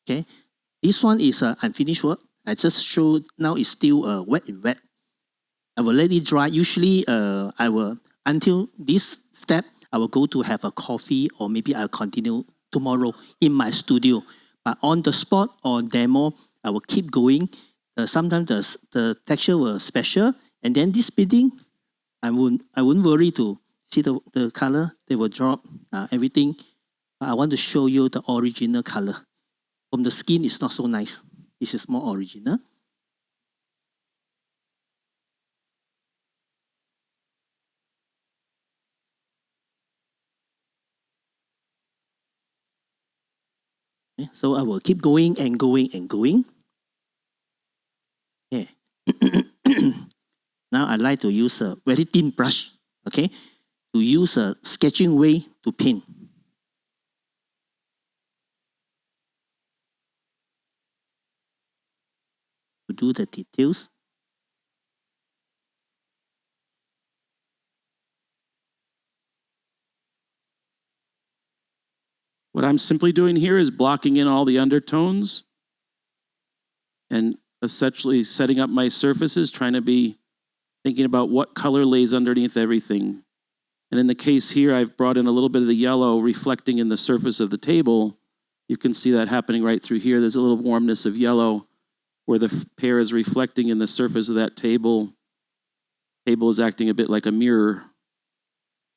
Okay, this one is unfinished work. I just show now it's still wet in wet. I will let it dry. Usually, I will until this step. I will go to have a coffee, or maybe I'll continue tomorrow in my studio. But on the spot or demo, I will keep going. Sometimes the texture will special, and then this beading, I wouldn't worry to see the color. They will drop everything. But I want to show you the original color. From the skin, it's not so nice. This is more original. Okay, so I will keep going and going and going. Okay. Now I like to use a very thin brush, okay, to use a sketching way to paint. To do the details. What I'm simply doing here is blocking in all the undertones and essentially setting up my surfaces, trying to be thinking about what color lays underneath everything. And in the case here, I've brought in a little bit of the yellow reflecting in the surface of the table. You can see that happening right through here. There's a little warmness of yellow where the pear is reflecting in the surface of that table. Table is acting a bit like a mirror.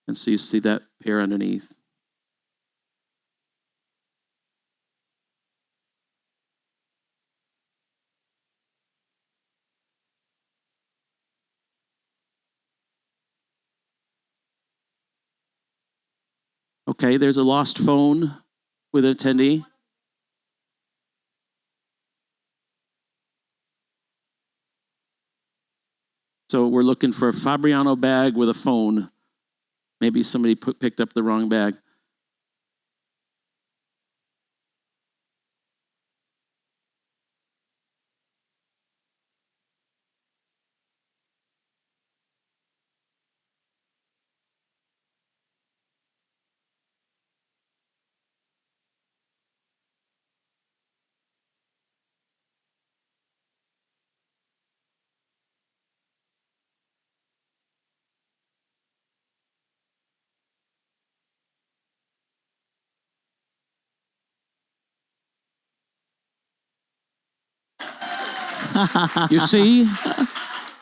And so you see that pear underneath. Okay, there's a lost phone with an attendee. So we're looking for a Fabriano bag with a phone. Maybe somebody picked up the wrong bag. You see,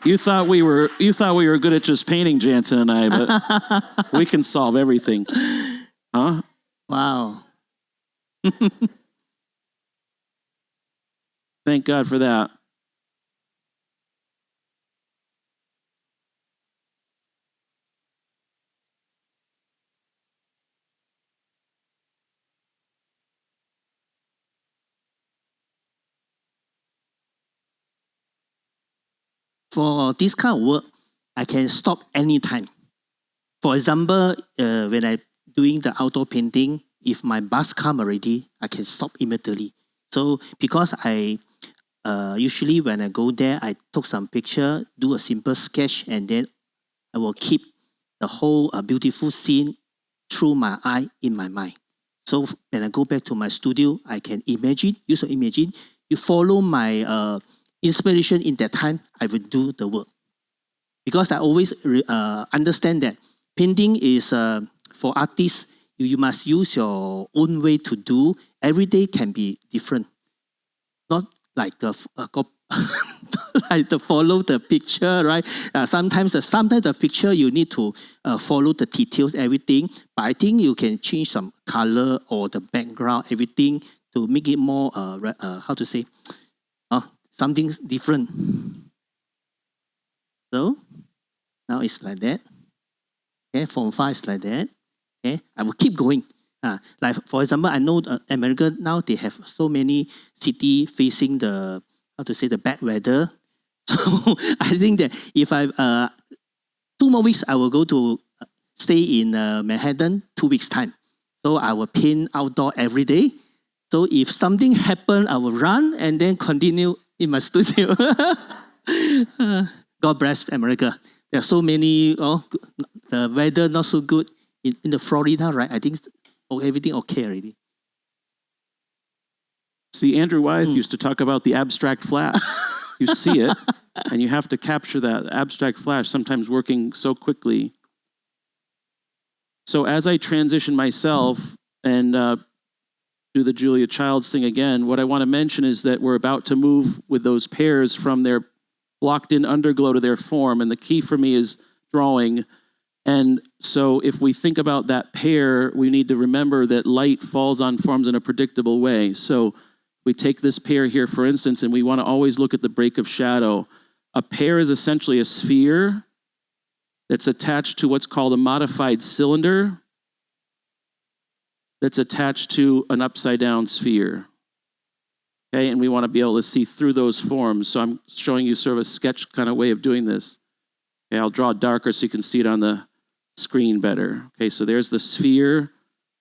you thought we were good at just painting, Jansen and I, but we can solve everything, huh? Wow. Thank God for that. For this kind of work, I can stop anytime. For example, when I doing the outdoor painting, if my bus come already, I can stop immediately. So because I usually when I go there, I took some picture, do a simple sketch, and then I will keep the whole beautiful scene through my eye in my mind. So when I go back to my studio, I can imagine, use your imagine, you follow my inspiration in that time, I will do the work. Because I always understand that painting is for artists, you must use your own way to do. Every day can be different. Not like the like to follow the picture, right? Sometimes the picture you need to follow the details, everything. But I think you can change some color or the background, everything to make it more how to say, something different. So now it's like that. Okay, form 5 is like that. Okay, I will keep going. Like for example, I know America now they have so many city facing the the bad weather. So I think that if I 2 more weeks, I will go to stay in Manhattan 2 weeks time. So I will paint outdoor every day. So if something happen, I will run and then continue in my studio. God bless America. There are so many. The weather not so good in the Florida, right? I think everything okay already. See, Andrew Wyeth used to talk about the abstract flash. You see it, and you have to capture that abstract flash, sometimes working so quickly. So as I transition myself and do the Julia Childs thing again, what I want to mention is that we're about to move with those pairs from their blocked-in underglow to their form, and the key for me is drawing. And so if we think about that pair, we need to remember that light falls on forms in a predictable way. So we take this pair here, for instance, and we want to always look at the break of shadow. A pair is essentially a sphere that's attached to what's called a modified cylinder that's attached to an upside-down sphere. Okay, and we want to be able to see through those forms. So I'm showing you sort of a sketch kind of way of doing this. Okay, I'll draw darker so you can see it on the screen better. Okay, so there's the sphere,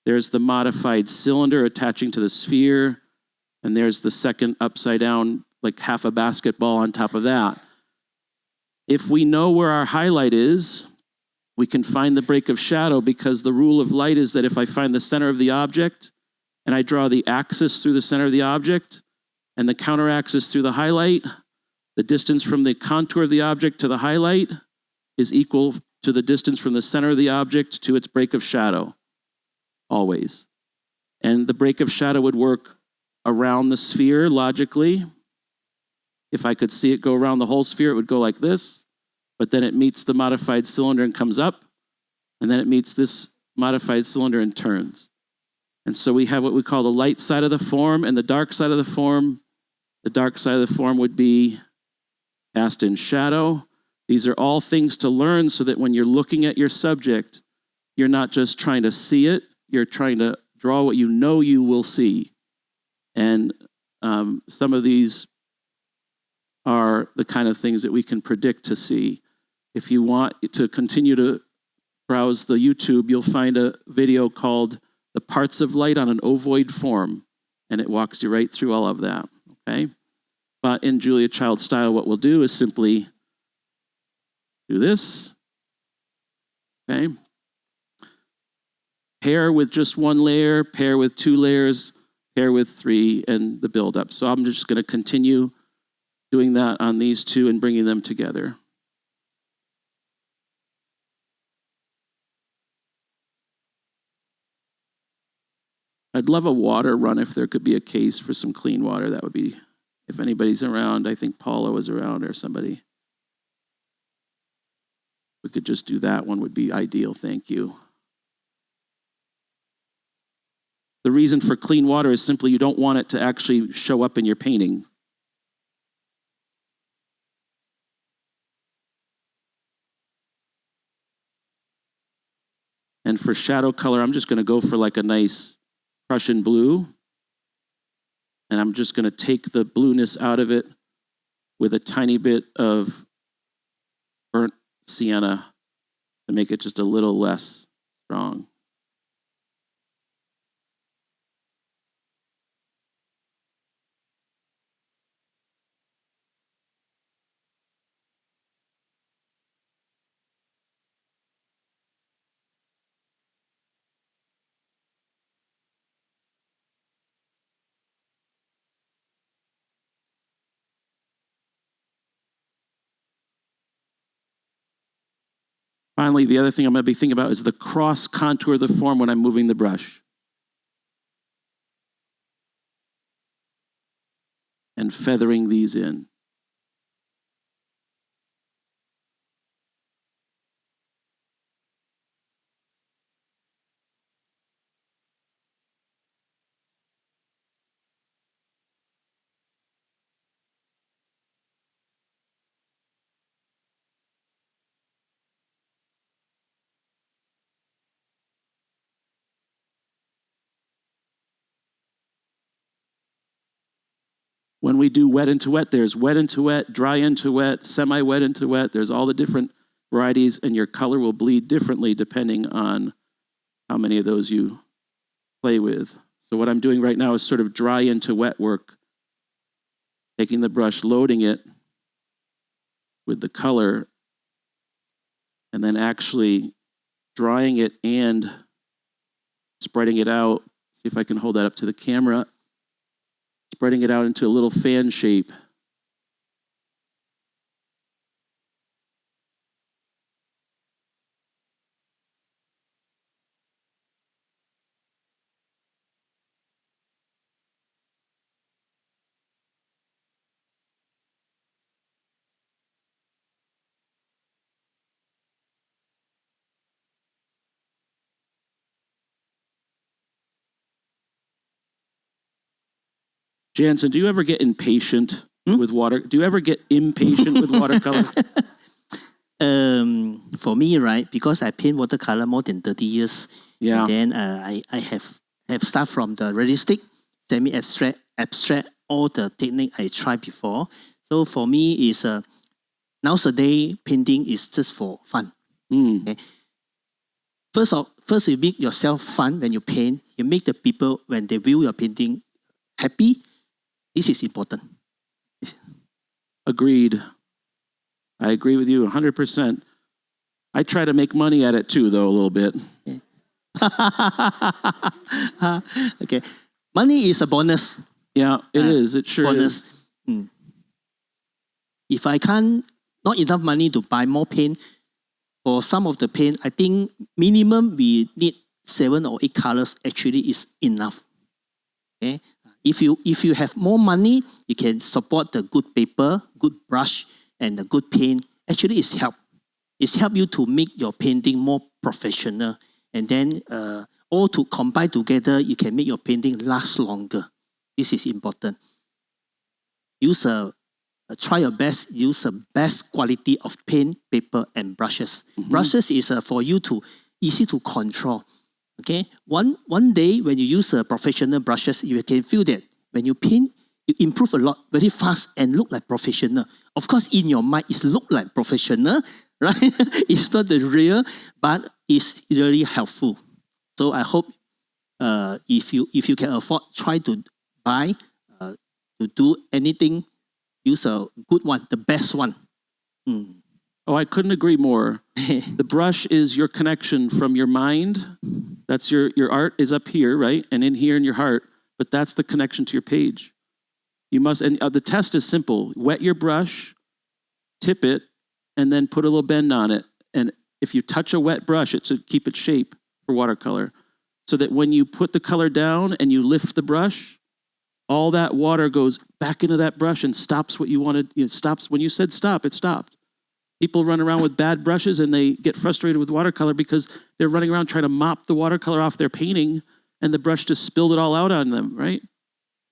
there's the modified cylinder attaching to the sphere, and there's the second upside down, like half a basketball on top of that. If we know where our highlight is, we can find the break of shadow, because the rule of light is that if I find the center of the object and I draw the axis through the center of the object and the counter axis through the highlight, the distance from the contour of the object to the highlight is equal to the distance from the center of the object to its break of shadow, always. And the break of shadow would work around the sphere logically. If I could see it go around the whole sphere, it would go like this, but then it meets the modified cylinder and comes up, and then it meets this modified cylinder and turns. And so we have what we call the light side of the form and the dark side of the form. The dark side of the form would be cast in shadow. These are all things to learn so that when you're looking at your subject, you're not just trying to see it, you're trying to draw what you know you will see. And some of these are the kind of things that we can predict to see. If you want to continue to browse the YouTube, you'll find a video called The Parts of Light on an Ovoid Form, and it walks you right through all of that, okay? But in Julia Child style, what we'll do is simply do this, okay? Pair with just one layer, pair with two layers, pair with three, and the build-up. So I'm just going to continue doing that on these two and bringing them together. I'd love a water run if there could be a case for some clean water. That would be, if anybody's around. I think Paula was around or somebody. We could just do that one would be ideal. Thank you. The reason for clean water is simply you don't want it to actually show up in your painting. And for shadow color, I'm just going to go for like a nice Prussian blue. And I'm just going to take the blueness out of it with a tiny bit of burnt sienna to make it just a little less strong. Finally, the other thing I'm going to be thinking about is the cross contour of the form when I'm moving the brush. And feathering these in. When we do wet into wet, there's wet into wet, dry into wet, semi-wet into wet. There's all the different varieties, and your color will bleed differently depending on how many of those you play with. So what I'm doing right now is sort of dry into wet work, taking the brush, loading it with the color, and then actually drying it and spreading it out. See if I can hold that up to the camera. spreading it out into a little fan shape. Jansen, do you ever get impatient with water? Do you ever get impatient with watercolor? For me, right, because I paint watercolor more than 30 years, Yeah. and then I have start from the realistic, semi-abstract, abstract, all the technique I tried before. So for me, is nowadays painting is just for fun. Okay? First, you make yourself fun when you paint. You make the people, when they view your painting, happy. This is important. Agreed. I agree with you 100%. I try to make money at it too, though, a little bit. Okay. Money is a bonus. Yeah, it is. It sure bonus. is. If I can't, not enough money to buy more paint, for some of the paint, I think minimum we need 7 or 8 colors actually is enough. Okay. If you have more money, you can support the good paper, good brush, and the good paint. Actually, it's help. It's help you to make your painting more professional. And then all to combine together, you can make your painting last longer. This is important. Try your best, use the best quality of paint, paper, and brushes. Brushes is for you to easy to control. Okay, one day when you use professional brushes, you can feel that when you paint, you improve a lot very fast and look like professional. Of course, in your mind, it look like professional, right? It's not the real, but it's really helpful. So I hope if you can afford, try to buy to do anything, use a good one, the best one. Oh, I couldn't agree more. The brush is your connection from your mind. That's your art is up here, right? And in here in your heart. But that's the connection to your page. You must, and the test is simple. Wet your brush, tip it, and then put a little bend on it. And if you touch a wet brush, it should keep its shape for watercolor. So that when you put the color down and you lift the brush, all that water goes back into that brush and stops what you wanted. It stops when you said stop, it stopped. People run around with bad brushes and they get frustrated with watercolor because they're running around trying to mop the watercolor off their painting and the brush just spilled it all out on them, right?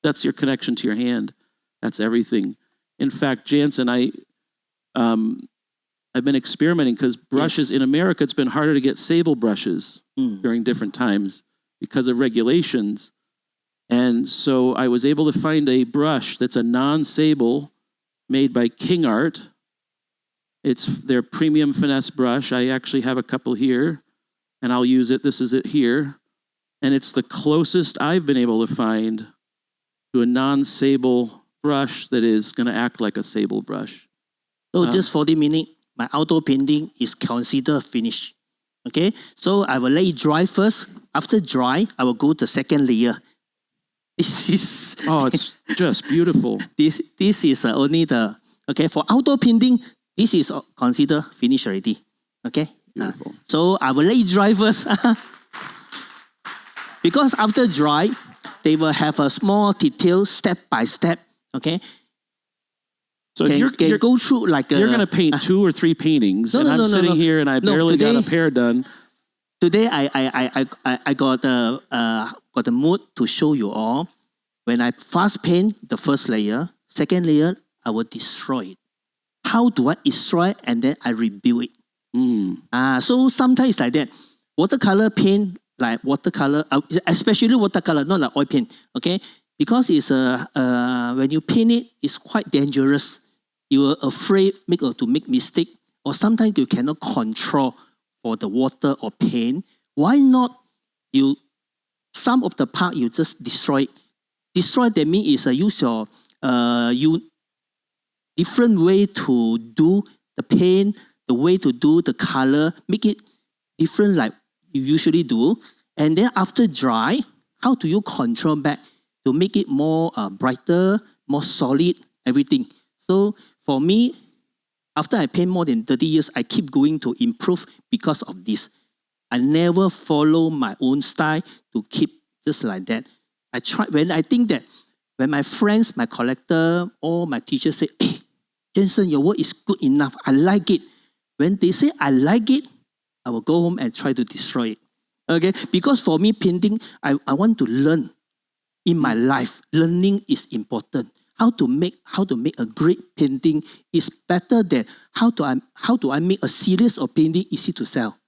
That's your connection to your hand. That's everything. In fact, Jansen, I've been experimenting because brushes in America, it's been harder to get sable brushes during different times because of regulations. And so I was able to find a brush that's a non-sable made by King Art. It's their premium finesse brush. I actually have a couple here, and I'll use it. This is it here. And it's the closest I've been able to find to a non-sable brush that is going to act like a sable brush. So just 40 minutes, my outdoor painting is considered finished. Okay, so I will let it dry first. After dry, I will go to second layer. This is it's just beautiful. This is only the okay for outdoor painting. This is considered finished already. Okay, Beautiful. So I will let it dry first. Because after dry, they will have a small detail step by step. Okay. So can you're go through like you're going to paint 2 or 3 paintings, and I'm sitting here and I barely got a pair done. Today I got the mood to show you all. When I fast paint the first layer, second layer I will destroy it. How do I destroy and then I rebuild it? So sometimes like that. Watercolor paint, like watercolor, especially watercolor, not like oil paint. Okay, because it's when you paint it, it's quite dangerous. You are afraid to make mistake, or sometimes you cannot control for the water or paint. Why not some of the part you just destroy it? Destroy that means is use your different way to do the paint, the way to do the color, make it different like you usually do. And then after dry, how do you control back? to make it more brighter, more solid, everything. So for me, after I paint more than 30 years, I keep going to improve because of this. I never follow my own style to keep just like that. I try when I think that when my friends, my collector, or my teachers say, hey, Jansen, your work is good enough. I like it. When they say I like it, I will go home and try to destroy it. Okay? Because for me, painting, I want to learn in my life. Learning is important. How to make a great painting is better than how do I make a series of painting easy to sell.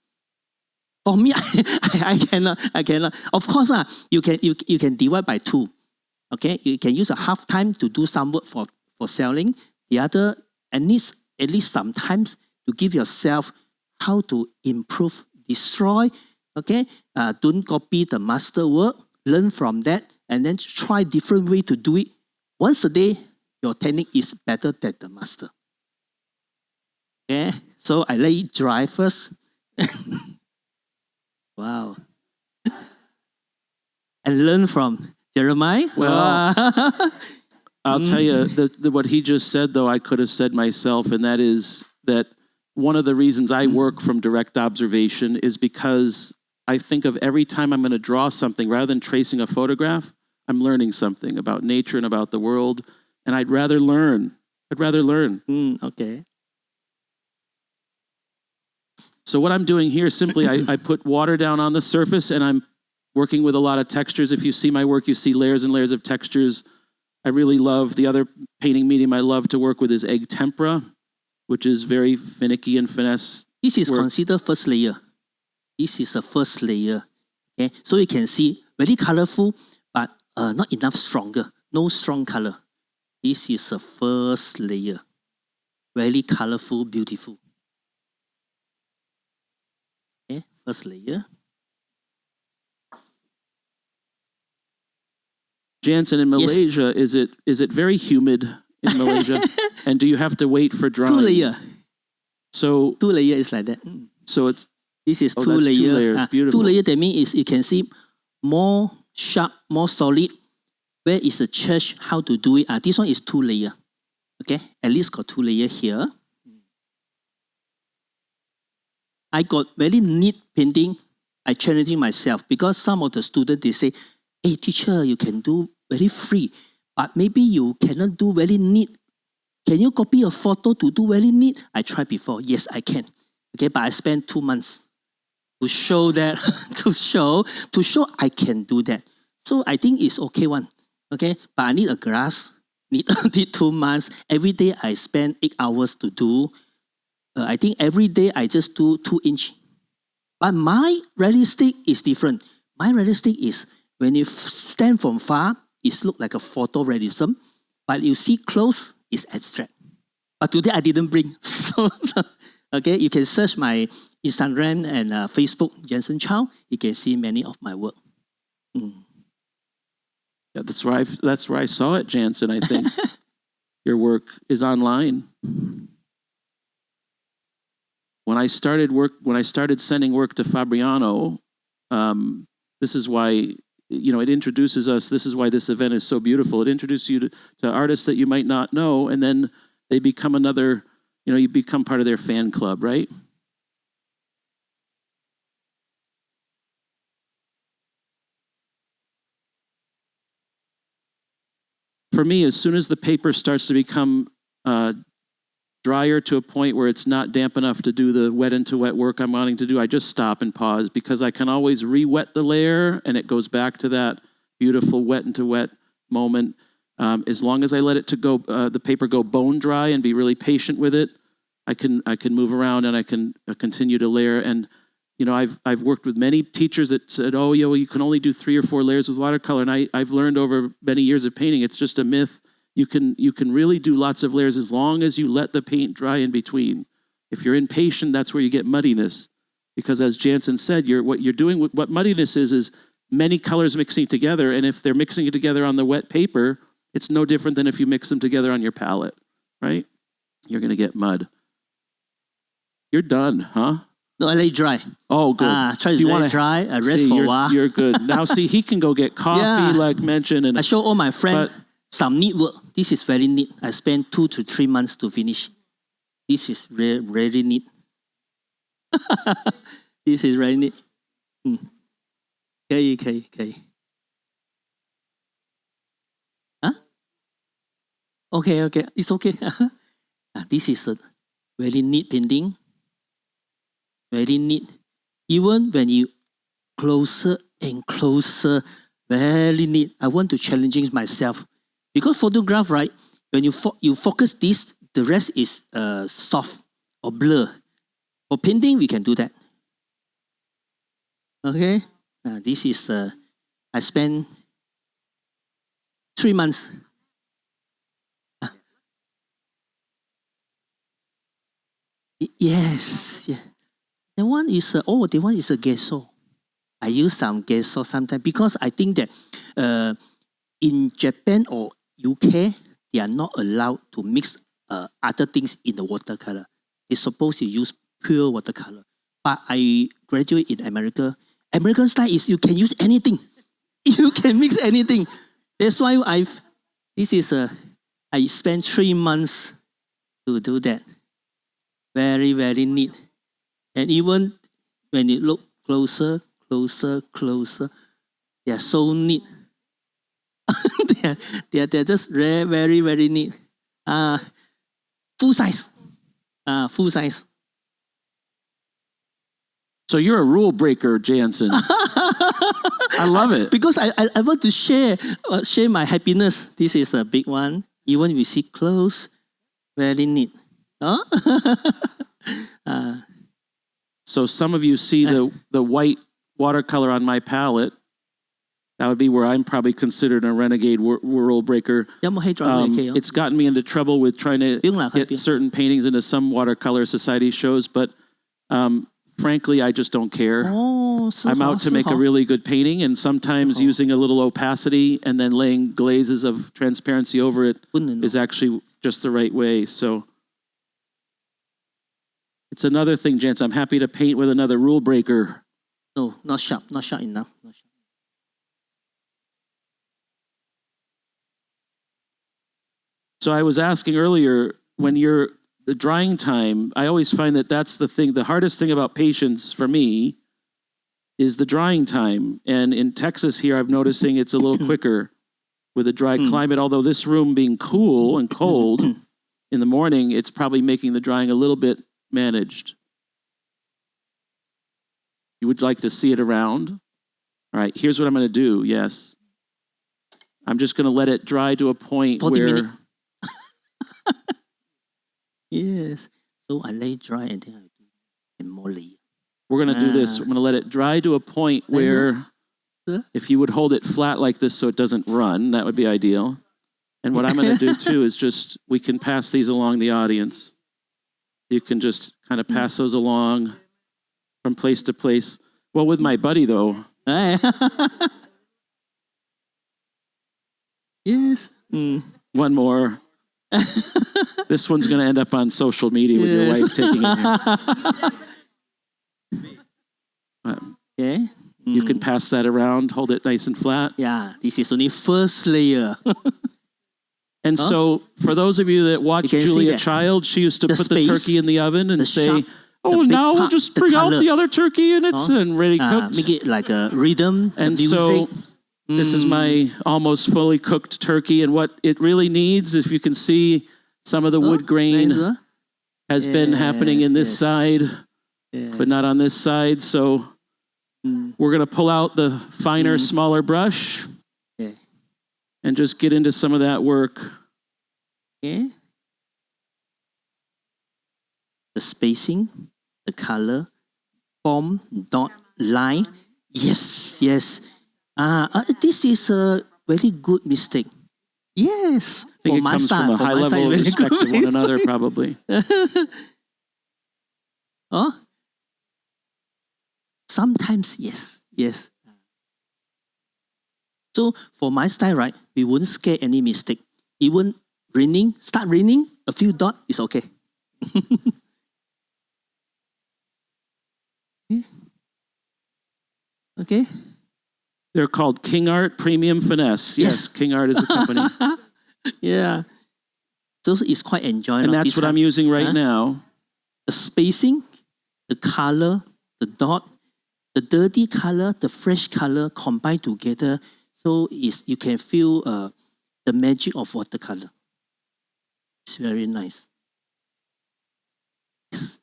For me, I cannot. Of course, you can divide by 2. Okay, you can use a half time to do some work for selling. The other, at least sometimes to give yourself how to improve, destroy. Okay, don't copy the master work. Learn from that, and then try different way to do it. Once a day, your technique is better than the master. Okay, so I let it dry first. Wow. And learn from Jeremiah. Well, Wow. I'll tell you, what he just said, though, I could have said myself, and that is that one of the reasons I work from direct observation is because I think of every time I'm going to draw something, rather than tracing a photograph, I'm learning something about nature and about the world, and I'd rather learn. Okay. So what I'm doing here, simply, I put water down on the surface, and I'm working with a lot of textures. If you see my work, you see layers and layers of textures. I really love, the other painting medium I love to work with is egg tempera, which is very finicky and finesse. This is considered first layer. This is the first layer. Okay, so you can see very colorful, but not enough stronger. No strong color. This is the first layer. Very colorful, beautiful. Okay, first layer. Jansen, in Malaysia, is it very humid in Malaysia? And do you have to wait for drying? 2 layer. So 2 layer is like that. So it's this is 2 that's layer. 2 layers. Beautiful. 2 layer, that means you can see more sharp, more solid. Where is the church? How to do it? This one is 2 layer. Okay, at least got 2 layer here. I got very neat painting. I challenging myself because some of the students, they say, hey teacher, you can do very free, but maybe you cannot do very neat. Can you copy a photo to do very neat? I tried before. Yes, I can. Okay, but I spent 2 months to show that, to show I can do that. So I think it's okay one. Okay, but I need a glass, need 2 months. Every day I spend 8 hours to do. I think every day I just do 2 inch. But my realistic is different. My realistic is when you stand from far, it looks like a photorealism. But you see close, it's abstract. But today I didn't bring. So, okay, you can search my Instagram and Facebook, Jansen Chow. You can see many of my work. Yeah, that's where I saw it, Jansen. I think your work is online. When I started sending work to Fabriano, this is why, it introduces us. This is why this event is so beautiful. It introduces you to artists that you might not know, and then they become another, you become part of their fan club, right? For me, as soon as the paper starts to become drier to a point where it's not damp enough to do the wet into wet work I'm wanting to do, I just stop and pause because I can always re-wet the layer and it goes back to that beautiful wet into wet moment. As long as I let it the paper go bone dry and be really patient with it, I can move around and I can continue to layer. And I've worked with many teachers that said, oh, you can only do 3 or 4 layers with watercolor. And I've learned over many years of painting, it's just a myth. You can really do lots of layers as long as you let the paint dry in between. If you're impatient, that's where you get muddiness. Because as Jansen said, what muddiness is many colors mixing together. And if they're mixing it together on the wet paper, it's no different than if you mix them together on your palette, right? You're going to get mud. You're done, huh? No, I let it dry. Oh, good. Try to let it dry. I rest for a while. You're good. Now, see, he can go get coffee, like mentioned. And I show all my friends some neat work. This is very neat. I spent 2 to 3 months to finish. This is really neat. This is very neat. 可以。Okay, it's okay. This is a very neat painting. Very neat. Even when you closer and closer, very neat. I want to challenging myself. Because photograph, right, when you focus this, the rest is soft or blur. For painting, we can do that. Okay? This is, I spent 3 months. Yes. The one is, the one is a gesso. I use some gesso sometimes because I think that in Japan or UK, they are not allowed to mix other things in the watercolor. They're supposed to use pure watercolor. But I graduate in America. American style is you can use anything. You can mix anything. That's why I spent 3 months to do that. Very, very neat. And even when you look closer, they are so neat. they are just very, very neat. Full size. Full size. So you're a rule breaker, Jansen. I love it. Because I want to share my happiness. This is a big one. Even if we see close, very neat. So some of you see the white watercolor on my palette. That would be where I'm probably considered a renegade rule breaker. It's gotten me into trouble with trying to get certain paintings into some watercolor society shows, but frankly, I just don't care. I'm out to make a really good painting, and sometimes using a little opacity and then laying glazes of transparency over it is actually just the right way. So it's another thing, Jansen. I'm happy to paint with another rule breaker. No, not sharp enough. So I was asking earlier, when you're the drying time, I always find that that's the thing. The hardest thing about patience for me is the drying time. And in Texas here, I'm noticing it's a little quicker with a dry climate. Although this room being cool and cold in the morning, it's probably making the drying a little bit managed. You would like to see it around? All right, here's what I'm going to do. Yes. I'm just going to let it dry to a point 40 where... minutes. Yes. So I lay dry and then I do and more layer. We're going to do this. I'm going to let it dry to a point where if you would hold it flat like this so it doesn't run, that would be ideal. And what I'm going to do too is just, we can pass these along the audience. You can just kind of pass those along from place to place. Well, with my buddy though. Yes. One more. This one's going to end up on social media with your wife taking it. Okay. You can pass that around, hold it nice and flat. Yeah, this is only first layer. And so, for those of you that watch Julia Child, she used to put the turkey in the oven and say, now we'll just bring out the other turkey and it's ready cooked. Make it like a rhythm, and so, this is my almost fully cooked turkey. And what it really needs, if you can see, some of the wood grain has been happening in this side, but not on this side. So, we're going to pull out the finer, smaller brush. And just get into some of that work. Okay. The spacing, the color, form, dot, line. Yes. This is a very good mistake. Yes. I think it comes from a high level of respect of one another, probably. Sometimes, yes. So for my style, right, we wouldn't scare any mistake. Even start raining, a few dots is okay. Okay. They're called King Art Premium Finesse. Yes, King Art is a company. Yeah. So it's quite enjoyable. And that's what I'm using right now. The spacing, the color, the dot, the dirty color, the fresh color combined together. So you can feel the magic of watercolor. It's very nice. Yes.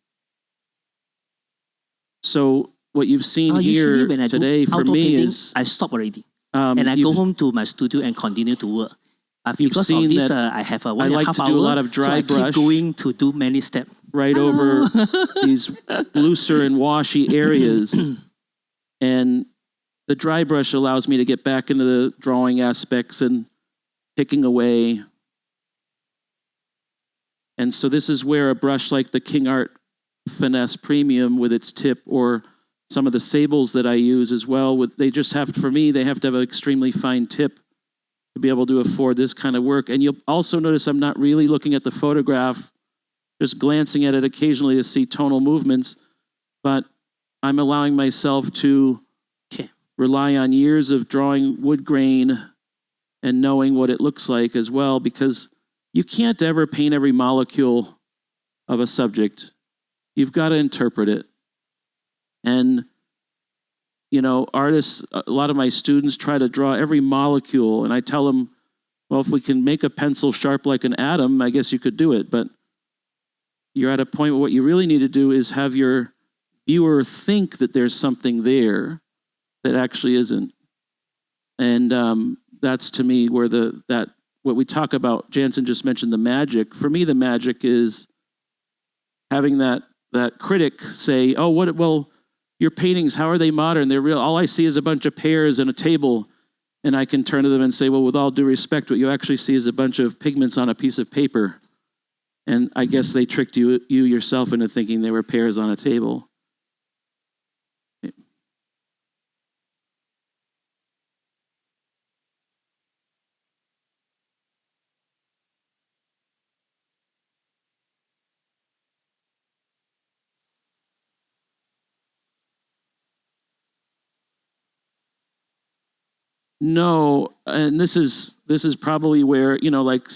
So what you've seen Usually here when I today do for outdoor me painting, is I stop already. And I go home to my studio and continue to work. But because of this, I have a I 1.5 like hour, to do a lot of dry so I brush keep going to do many steps. right over these looser and washy areas. And the dry brush allows me to get back into the drawing aspects and picking away. And so this is where a brush like the King Art Finesse Premium with its tip, or some of the sables that I use as well, they just have, for me, they have to have an extremely fine tip to be able to afford this kind of work. And you'll also notice I'm not really looking at the photograph, just glancing at it occasionally to see tonal movements, but I'm allowing myself to rely on years of drawing wood grain and knowing what it looks like as well, because you can't ever paint every molecule of a subject. You've got to interpret it. And, you know, artists, a lot of my students try to draw every molecule, and I tell them, well, if we can make a pencil sharp like an atom, I guess you could do it. But you're at a point where what you really need to do is have your viewer think that there's something there that actually isn't. And that's, to me, where what we talk about, Jansen just mentioned the magic. For me, the magic is having that critic say, oh, well, your paintings, how are they modern? They're real. All I see is a bunch of pears and a table. And I can turn to them and say, well, with all due respect, what you actually see is a bunch of pigments on a piece of paper. And I guess they tricked you yourself into thinking they were pears on a table. No, and this is probably where, you know, like,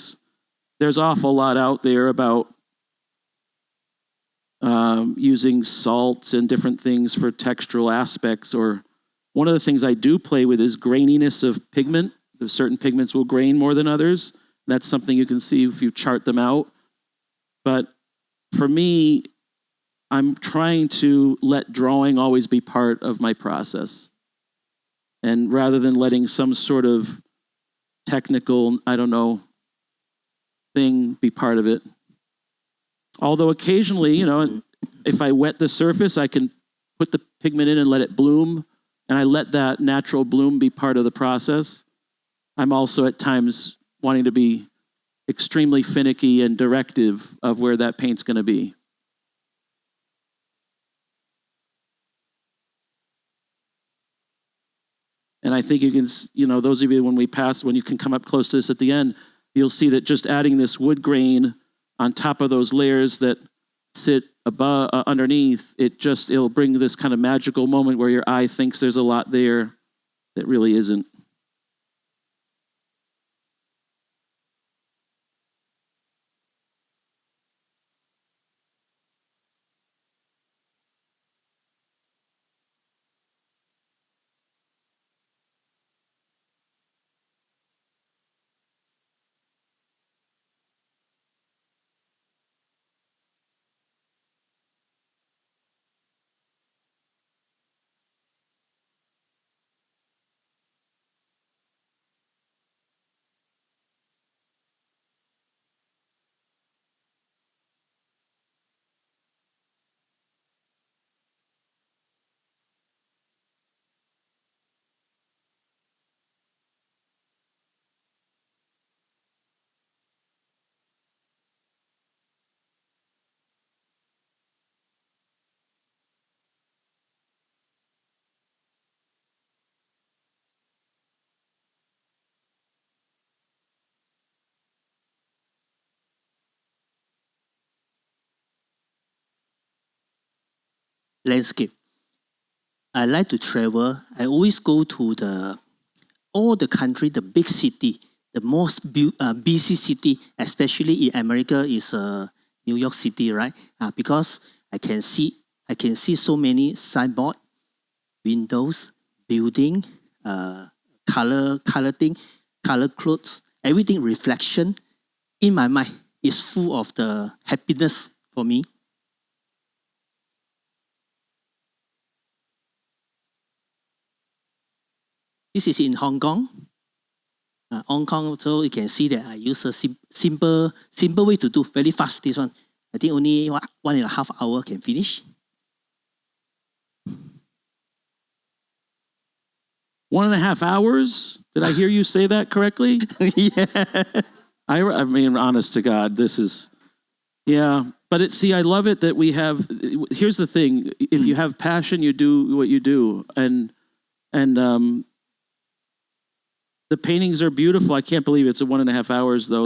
there's awful lot out there about using salts and different things for textural aspects. Or one of the things I do play with is graininess of pigment. Certain pigments will grain more than others. That's something you can see if you chart them out. But for me, I'm trying to let drawing always be part of my process. And rather than letting some sort of technical, I don't know, thing be part of it. Although occasionally, you know, if I wet the surface, I can put the pigment in and let it bloom, and I let that natural bloom be part of the process. I'm also at times wanting to be extremely finicky and directive of where that paint's going to be. And I think you can, you know, those of you, when you can come up close to this at the end, you'll see that just adding this wood grain on top of those layers that sit above, underneath, it'll bring this kind of magical moment where your eye thinks there's a lot there that really isn't. Landscape. I like to travel. I always go to all the country, the big city, the most busy city, especially in America, is New York City, right? Because I can see so many signboard, windows, building, color thing, color clothes, everything reflection in my mind is full of the happiness for me. This is in Hong Kong. Hong Kong, so you can see that I use a simple way to do, very fast. This one, I think only 1.5 hours can finish. 1.5 hours? Did I hear you say that correctly? Yeah. I mean, honest to God, this is, yeah. But I love it that we have, here's the thing. If you have passion, you do what you do. And the paintings are beautiful. I can't believe it's 1.5 hours though.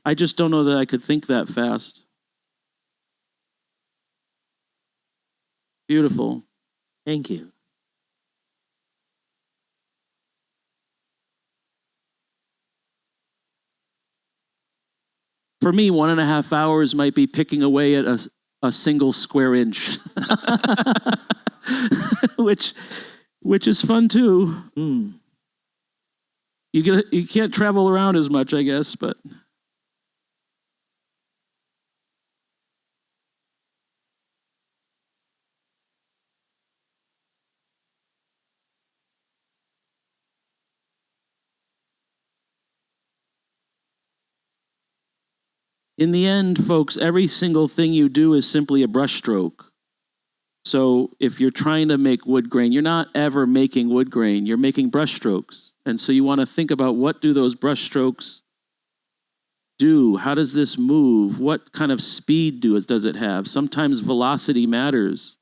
I just don't know that I could think that fast. Beautiful. Thank you. For me, 1.5 hours might be picking away at a single square inch, which is fun too. Mm. You can't travel around as much, I guess, but in the end, folks, every single thing you do is simply a brushstroke. So if you're trying to make wood grain, you're not ever making wood grain, you're making brushstrokes. And so you want to think about, what do those brushstrokes do? How does this move? What kind of speed does it have? Sometimes velocity matters.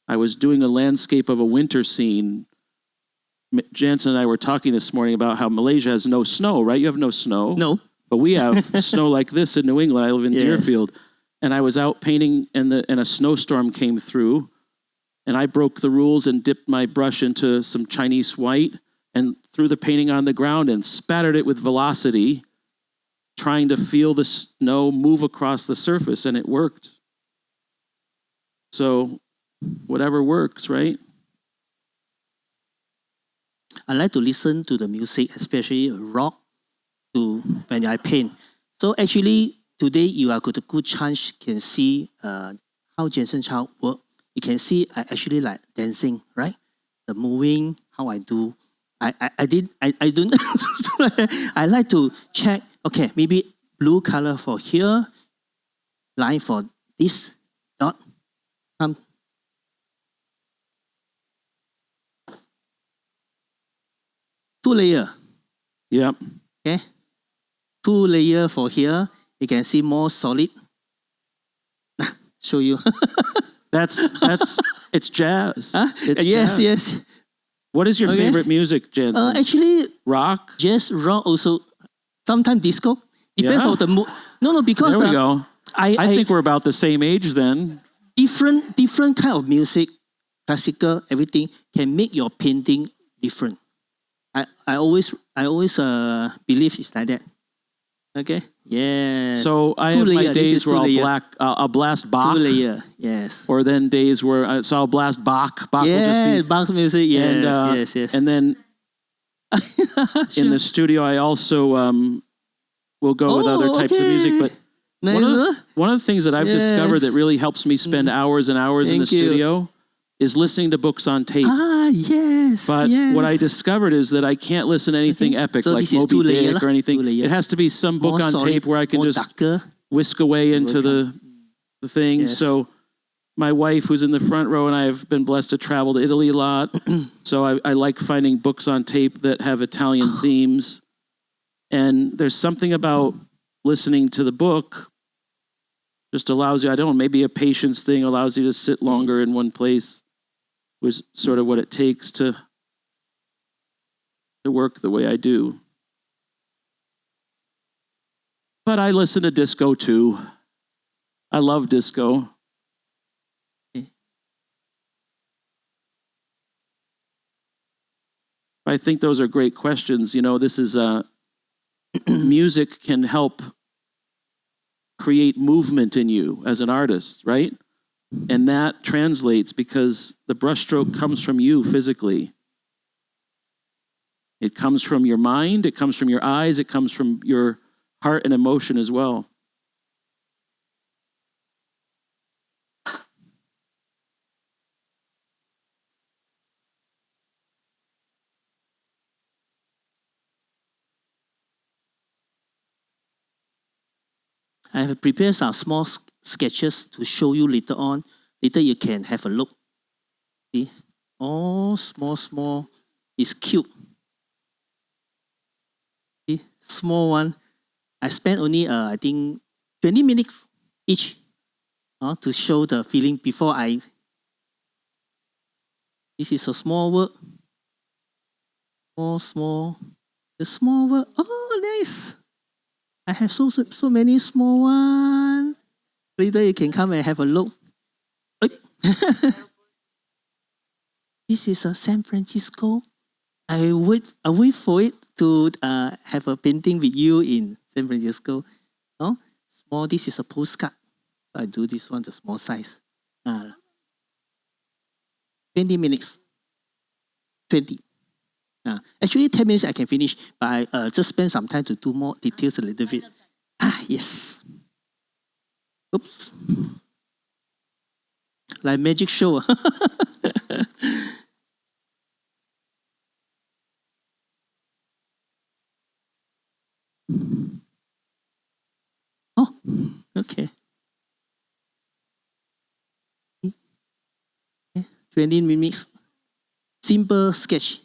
I was doing a landscape of a winter scene. Jansen and I were talking this morning about how Malaysia has no snow, right? You have no snow. No. But we have snow like this in New England. I live in Yes. Deerfield. And I was out painting and a snowstorm came through. And I broke the rules and dipped my brush into some Chinese white and threw the painting on the ground and spattered it with velocity, trying to feel the snow move across the surface, and it worked. So whatever works, right? I like to listen to the music, especially rock, when I paint. So actually, today you are got a good chance can see how Jansen Chow work. You can see I actually like dancing, right? The moving, how I do. I don't. I like to check. Okay, maybe blue color for here, line for this dot. Two layer. Yep. Okay, 2 layer for here. You can see more solid. Show you. That's it's jazz. Huh? It's Yes, jazz. yes. What is your Okay. favorite music, Jansen? Actually, Rock? jazz, rock, also sometimes disco. Depends Yeah. on the mood. No, because There we go. I I think we're about the same age then. different kind of music, classical, everything can make your painting different. I always believe it's like that. Okay. Yes. So I Two have my layer, this days is where two layer. I'll blast Bach, 2 layer. Yes. or then days where so I'll blast Bach. Bach will Yeah, just be, box music. Yes, and, yes. and then in the studio I also will go with other types of music. But one of the things that I've discovered that really helps me spend hours and hours in the Thank you. studio is listening to books on tape. Yes. But yes. what I discovered is that I can't listen to anything epic So like this is 2 Moby layer Dick or lah, anything. 2 layer. It has to be some book More on solid, tape where I can more just darker. whisk away into the thing. Yes. So my wife, who's in the front row, and I have been blessed to travel to Italy a lot. So I like finding books on tape that have Italian themes. And there's something about listening to the book just allows you, I don't know, maybe a patience thing allows you to sit longer in one place, was sort of what it takes to work the way I do. But I listen to disco too. I love disco. I think those are great questions. You know, this is music can help create movement in you as an artist, right? And that translates because the brushstroke comes from you physically. It comes from your mind, it comes from your eyes, it comes from your heart and emotion as well. I have prepared some small sketches to show you later on. Later you can have a look. See? All small. It's cute. See? Small one. I spent only, I think, 20 minutes each to show the feeling before I... This is a small work. Small. The small work. Oh, nice. I have so many small ones. Later you can come and have a look. This is a San Francisco. I wait for it to have a painting with you in San Francisco. No? Small, this is a postcard. I do this one, the small size. 20 minutes. 20. Actually, 10 minutes I can finish, but I just spend some time to do more details a little bit. Yes. Oops. Like magic show. Oh, okay. 20 minutes. Simple sketch.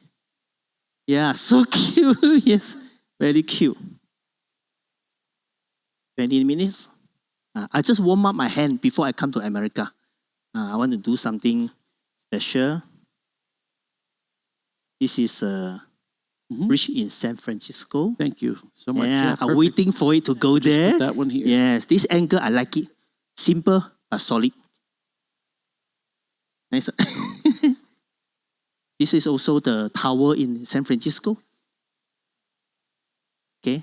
Yeah, so cute. Yes, very cute. 20 minutes. I just warm up my hand before I come to America. I want to do something special. This is a bridge in San Francisco. Thank you so much. Yeah, I'm waiting for it to go there. Put that one here. Yes, this angle, I like it. Simple but solid. Nice. This is also the tower in San Francisco. Okay,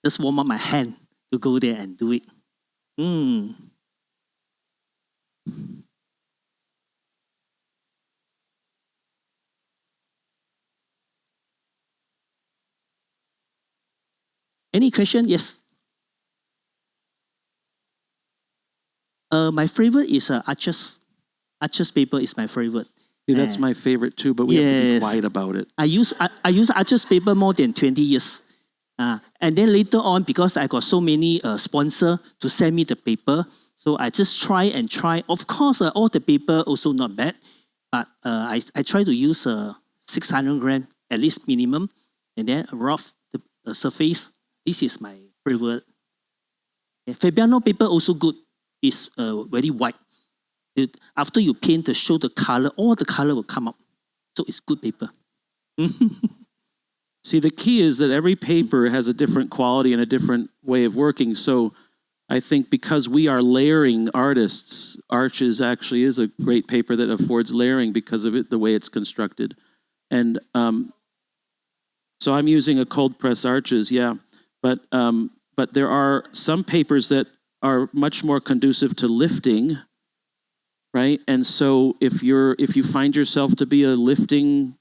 just warm up my hand to go there and do it. Any question? Yes. My favorite is Arches. Arches paper is my favorite. Yeah, that's my favorite too, but we have to be quiet about it. I use Arches paper more than 20 years. And then later on, because I got so many sponsors to send me the paper, so I just try and try. Of course, all the paper also not bad, but I try to use 600 gram at least minimum, and then rough the surface. This is my favorite. Fabriano paper also good. It's very white. After you paint to show the color, all the color will come up. So it's good paper. See, the key is that every paper has a different quality and a different way of working. So I think because we are layering artists, Arches actually is a great paper that affords layering because of it, the way it's constructed. And so I'm using a cold press Arches, yeah. But there are some papers that are much more conducive to lifting, right? And so if you find yourself to be a lifting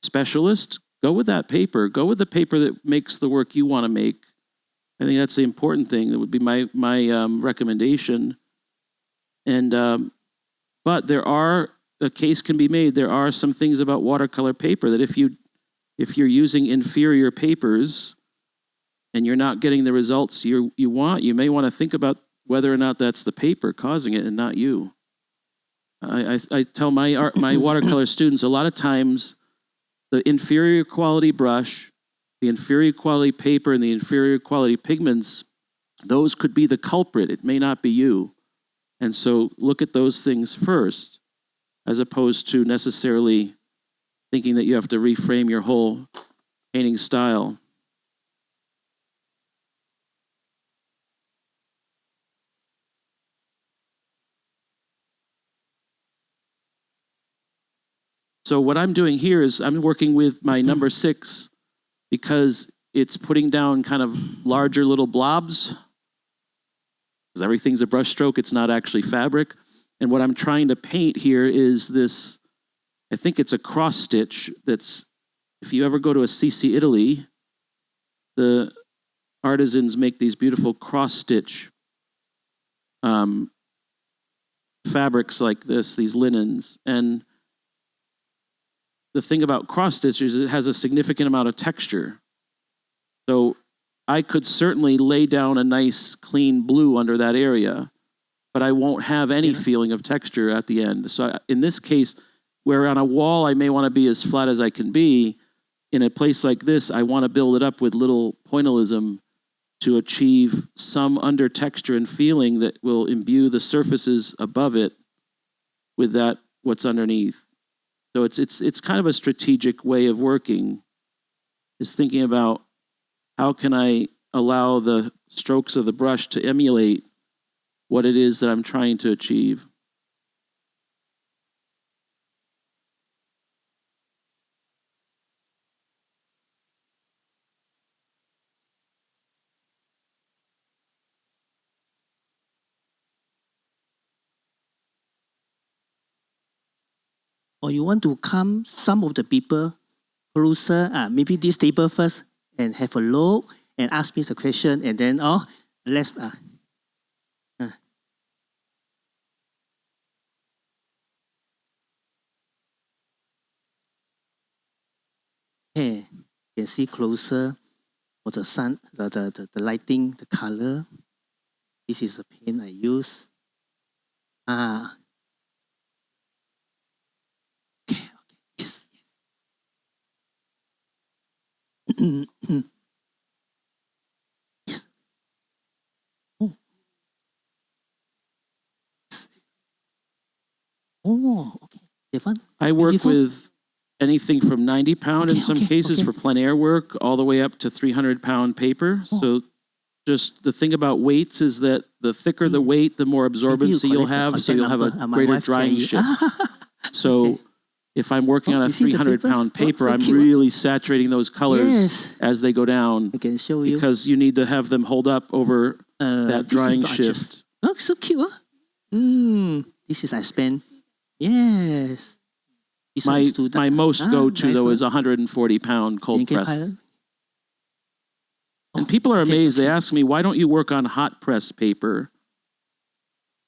specialist, go with that paper. Go with the paper that makes the work you want to make. I think that's the important thing. That would be my recommendation. And but a case can be made. There are some things about watercolor paper that if you're using inferior papers and you're not getting the results you want, you may want to think about whether or not that's the paper causing it and not you. I tell my watercolor students a lot of times the inferior quality brush, the inferior quality paper, and the inferior quality pigments, those could be the culprit. It may not be you. And so look at those things first, as opposed to necessarily thinking that you have to reframe your whole painting style. So what I'm doing here is I'm working with my number 6 because it's putting down kind of larger little blobs. Because everything's a brush stroke, it's not actually fabric. And what I'm trying to paint here is this, I think it's a cross stitch that's, if you ever go to a CC Italy, the artisans make these beautiful cross stitch fabrics like this, these linens. And the thing about cross stitch is it has a significant amount of texture. So I could certainly lay down a nice clean blue under that area, but I won't have any feeling of texture at the end. So in this case, where on a wall I may want to be as flat as I can be, in a place like this, I want to build it up with little pointillism to achieve some under texture and feeling that will imbue the surfaces above it with that what's underneath. So it's kind of a strategic way of working, is thinking about how can I allow the strokes of the brush to emulate what it is that I'm trying to achieve. Or you want to come some of the people closer, maybe this table first, and have a look and ask me the question, and then let's okay, you can see closer for the sun, the lighting, the color. This is the paint I use. Okay, yes. Yes. Oh. Oh, okay. Stefan? I work Beautiful. with anything from 90-pound in some cases for plein air work, all the way up to 300-pound paper. So just the thing about weights is that the thicker the weight, the more absorbency you'll have, so you'll have a greater drying shift. So if I'm working on a 300-pound paper, I'm really saturating those colors as they go down. I can show you. Because you need to have them hold up over that drying shift. Oh, so cute. This is I spent. Yes. My most go-to, though, is a 140-pound cold press. And people are amazed. They ask me, why don't you work on hot press paper?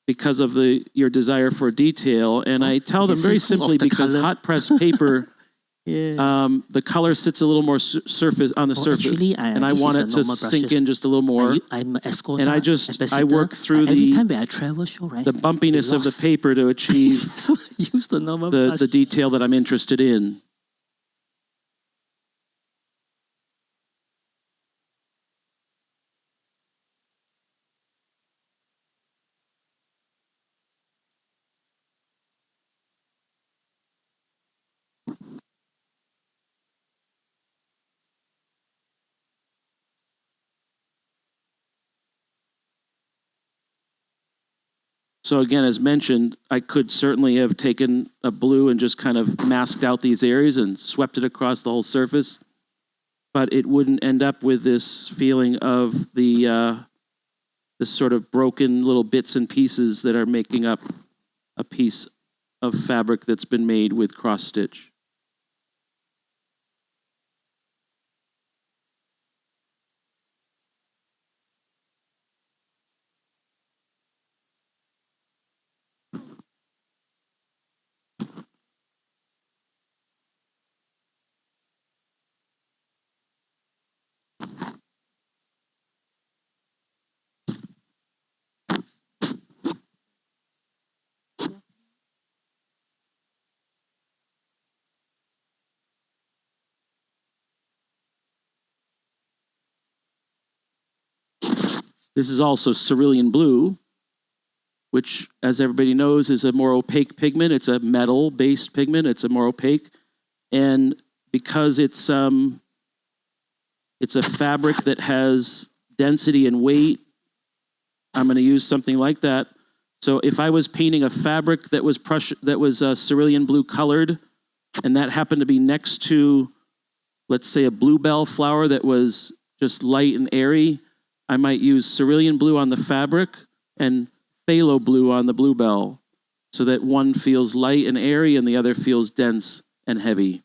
Because of your desire for detail. And I tell them very simply, because hot press paper, the color sits a little more surface on the surface. Actually, and I want it to sink in just a little more. I'm an escort. And I work through every time when I travel show, right? The bumpiness of the paper to achieve so I use the normal brush. The detail that I'm interested in. So again, as mentioned, I could certainly have taken a blue and just kind of masked out these areas and swept it across the whole surface, but it wouldn't end up with this feeling of this sort of broken little bits and pieces that are making up a piece of fabric that's been made with cross stitch. This is also cerulean blue, which, as everybody knows, is a more opaque pigment. It's a metal-based pigment. It's a more opaque. And because it's a fabric that has density and weight, I'm going to use something like that. So if I was painting a fabric that was cerulean blue colored, and that happened to be next to, let's say, a bluebell flower that was just light and airy, I might use cerulean blue on the fabric and phthalo blue on the bluebell, so that one feels light and airy and the other feels dense and heavy.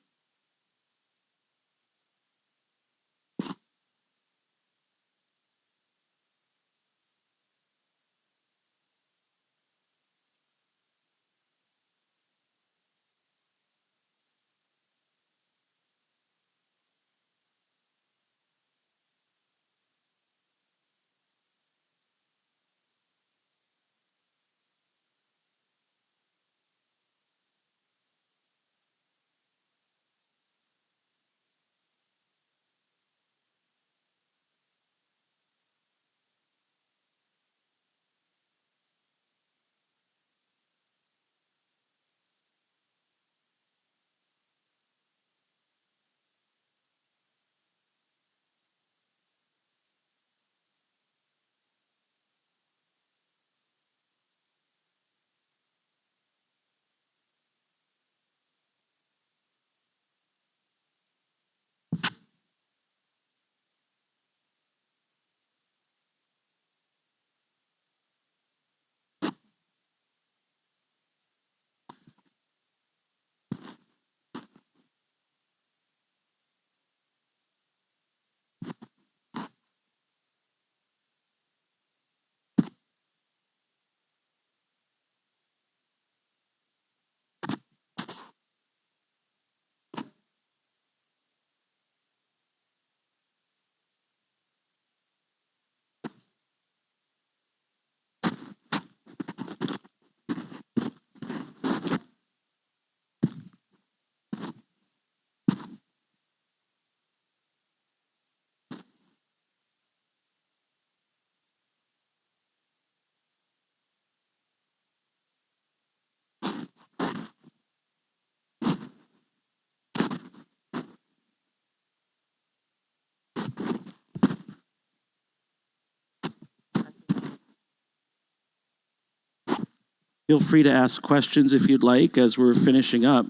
Feel free to ask questions if you'd like as we're finishing up.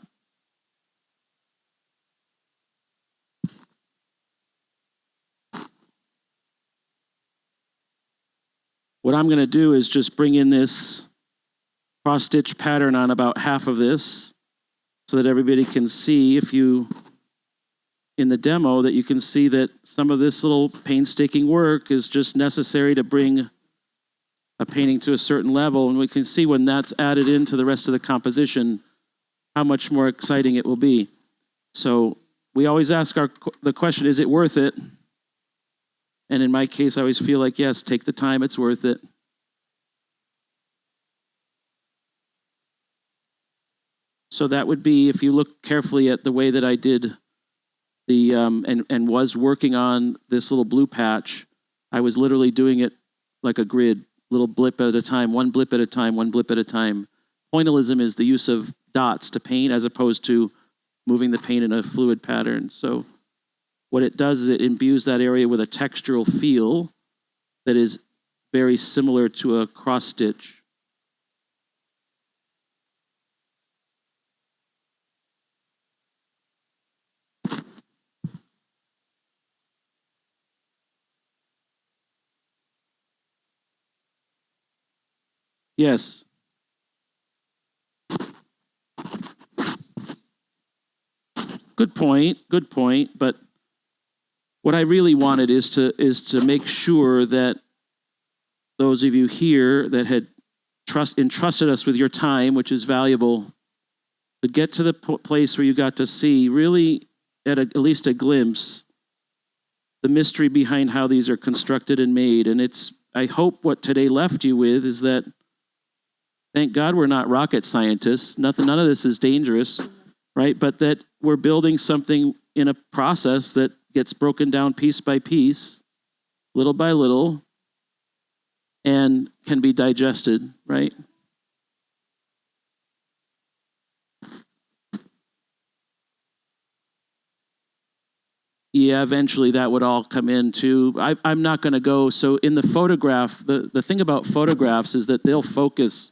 What I'm going to do is just bring in this cross-stitch pattern on about half of this so that everybody can see, if you, in the demo, that you can see that some of this little painstaking work is just necessary to bring a painting to a certain level, and we can see when that's added into the rest of the composition, how much more exciting it will be. So we always ask the question, is it worth it? And in my case, I always feel like, yes, take the time, it's worth it. So that would be, if you look carefully at the way that I did the, and was working on this little blue patch, I was literally doing it like a grid, little blip at a time, one blip at a time, one blip at a time. Pointillism is the use of dots to paint as opposed to moving the paint in a fluid pattern. So what it does is it imbues that area with a textural feel that is very similar to a cross stitch. Yes. Good point. Good point. But what I really wanted is to make sure that those of you here that had entrusted us with your time, which is valuable, would get to the place where you got to see really at least a glimpse the mystery behind how these are constructed and made. And I hope what today left you with is that, thank God we're not rocket scientists. None of this is dangerous, right? But that we're building something in a process that gets broken down piece by piece, little by little, and can be digested, right? Yeah, eventually that would all come in too. I'm not going to go. So in the photograph, the thing about photographs is that they'll focus.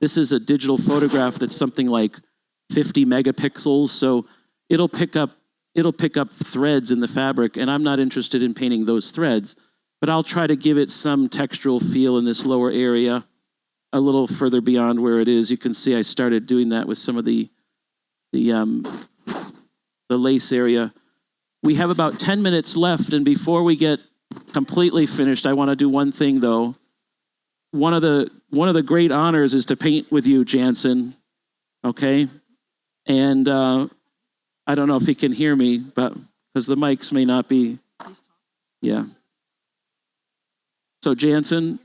This is a digital photograph that's something like 50 megapixels, so it'll pick up threads in the fabric, and I'm not interested in painting those threads, but I'll try to give it some textural feel in this lower area, a little further beyond where it is. You can see I started doing that with some of the lace area. We have about 10 minutes left, and before we get completely finished, I want to do one thing though. One of the great honors is to paint with you, Jansen. Okay, and I don't know if he can hear me, but because the mics may not be. Yeah. So Jansen,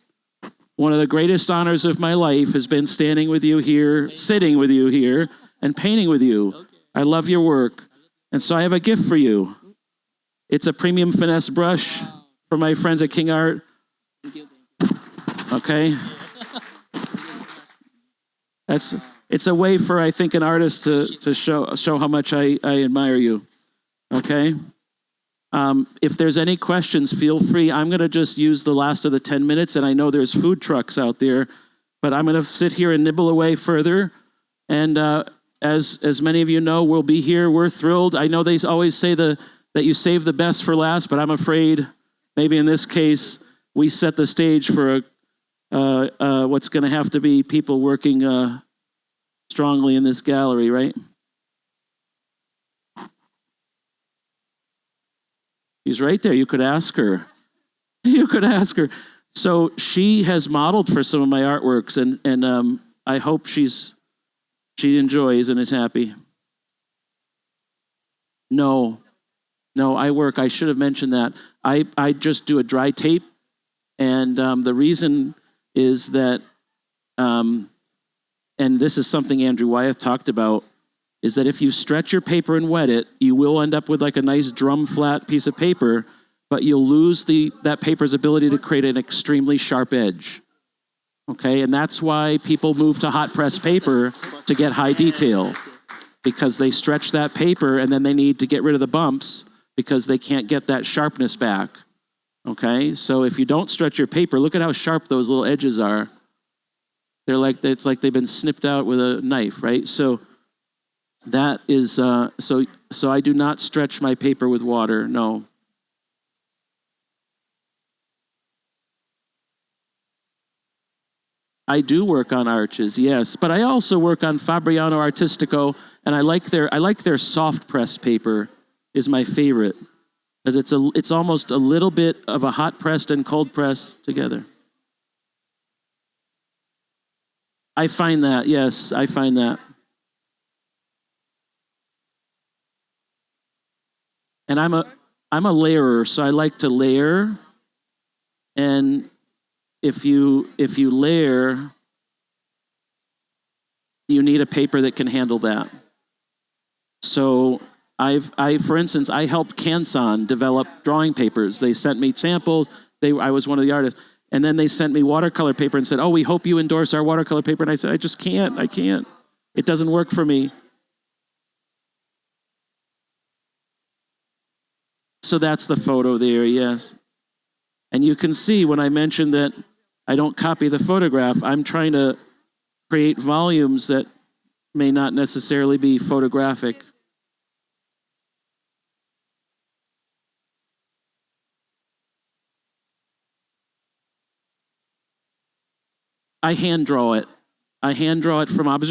one of the greatest honors of my life has been standing with you here, sitting with you here, and painting with you. I love your work, and so I have a gift for you. It's a premium finesse brush from my friends at King Art. Okay. It's a way for, I think, an artist to show how much I admire you. Okay. If there's any questions, feel free. I'm going to just use the last of the 10 minutes, and I know there's food trucks out there, but I'm going to sit here and nibble away further. And as many of you know, we'll be here. We're thrilled. I know they always say that you save the best for last, but I'm afraid maybe in this case we set the stage for what's going to have to be people working strongly in this gallery, right? She's right there. You could ask her. You could ask her. So she has modeled for some of my artworks, and I hope she enjoys and is happy. No, I should have mentioned that. I just do a dry tape, and the reason is that, and this is something Andrew Wyeth talked about, is that if you stretch your paper and wet it, you will end up with like a nice drum flat piece of paper, but you'll lose that paper's ability to create an extremely sharp edge. Okay, and that's why people move to hot press paper to get high detail, because they stretch that paper and then they need to get rid of the bumps because they can't get that sharpness back. Okay, so if you don't stretch your paper, look at how sharp those little edges are. It's like they've been snipped out with a knife, right? So that is so I do not stretch my paper with water. No. I do work on arches, yes, but I also work on Fabriano Artistico, and I like their soft press paper is my favorite, because it's almost a little bit of a hot pressed and cold press together. I find that, yes, I find that. And I'm a layerer, so I like to layer. And if you layer, you need a paper that can handle that. So for instance, I helped Jansen develop drawing papers. They sent me samples. I was one of the artists. And then they sent me watercolor paper and said, "Oh, we hope you endorse our watercolor paper." And I said, "I just can't. I can't. It doesn't work for me." So that's the photo there, yes. And you can see when I mentioned that I don't copy the photograph, I'm trying to create volumes that may not necessarily be photographic. I hand draw it. I hand draw it from observation.